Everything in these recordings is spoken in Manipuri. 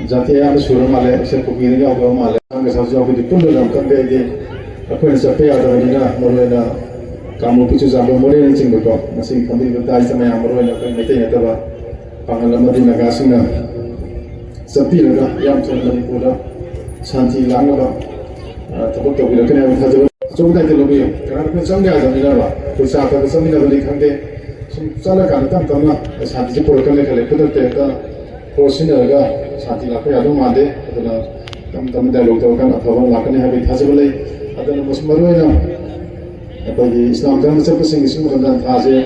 जाते हैं सुर माले से कुकिंग का होगा माले अंग सब जो अभी पुल लगा कर दे दे अपन सब पे आता है ना मोरे ना कामों की चीज़ आप मोरे नहीं चिंबो तो मसीह कंपनी को दाई समय मोरे ना कोई मिटे नहीं तबा पागल लम्बा दिन लगा सिंगा सब भी लगा याम चल रही पूरा शांति लांगा बा तब तो भी लगने में था जो चौंका के लोग ये कारण में चौंका आ जाने लगा कोई साथ में सब मिला बड़ी खंडे चला कान तम तम ना शांति से पूरा करने के लिए खुद ते का कोशिश लगा शांति लाके यादों मादे अदना तम तम डायलॉग तो का अथवा लाकने है भी था जब ले अदना मुस्मरो है ना अभी इस्लाम धर्म से पसंद इसी में रमजान था जे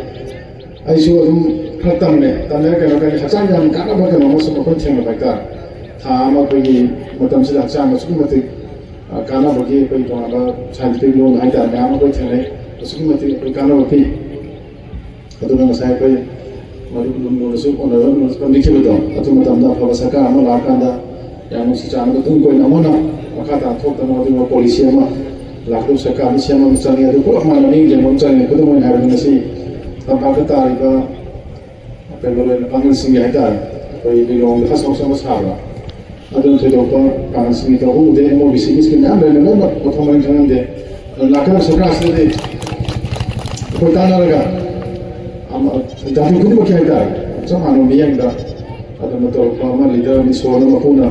ऐसे वो खत्म में तने के लोग के हजाम जान का ना बगे नमो सब कोई थे में का था हम कोई मतलब से हजाम में सुन मत काना बगे कोई तो आगा शांति लोग हाई था हम कोई थे नहीं सुन मत कोई काना बगे अदना मसाई कोई मरुमनुसु ओनरन कंडिखिबदो अतु मतमदा फबसका अमा लाकांदा यामु सिचानगो तुम कोई नमोना मखाता थोकतनो अदु पॉलिसी अमा लाखदु सरकार सियामा मुचानी अदु को अमा मनि जेमो चानि को मोय हारनसि तबाक तारिबा पेलोले पांगल सिंग हाइता कोई बिलोंग खासौ सम साबा अदु थेदोको पांगल सिंग तो उदे मो बिसिस के नाम लेने न प्रथम जंदे लाखदु सरकार से को तानारगा जाति कुछ बच्चे हैं सब मानो बियंग दा अदम तो पामा लीडर मिसोना मपुना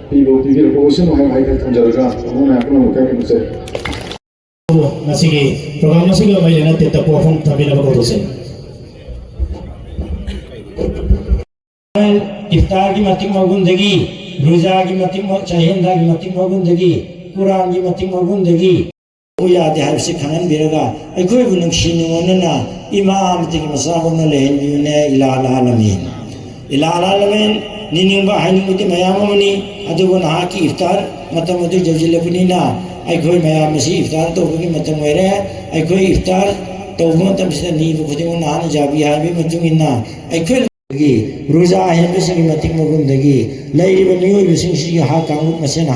पीबो पीबो पोषण है का थंजरगा हमने अपना मुका के मुझे मसीगे प्रोग्राम मसीगे मैं लेना ते तपो हम तभी लगा तो से इफ्तार की मतिंग मगुंदगी रोजा की मतिंग चाहिंदा की मतिंग मगुंदगी कुरान की मतिंग मगुंदगी याद है से खान बिरगा अखोय बुनंग शिनुवनना इमाम तिकी मसाबन लेहन बिने इलाल आलमीन निनिंबा हानिमुति मयाममनी अदुगन हाकी इफ्तार मतम अदु जवजिलबनिना अखोय मयाम मसी इफ्तार तोबगी मतम वेरे अखोय इफ्तार तोबो तमसे नीबु खुदिमो नान जाबी हाबी मतुमिना अखोय रोजा है बेसिंग मतिक मगुंदगी लैरिबा मियोय बिसिंग सी हा कांगु मसेन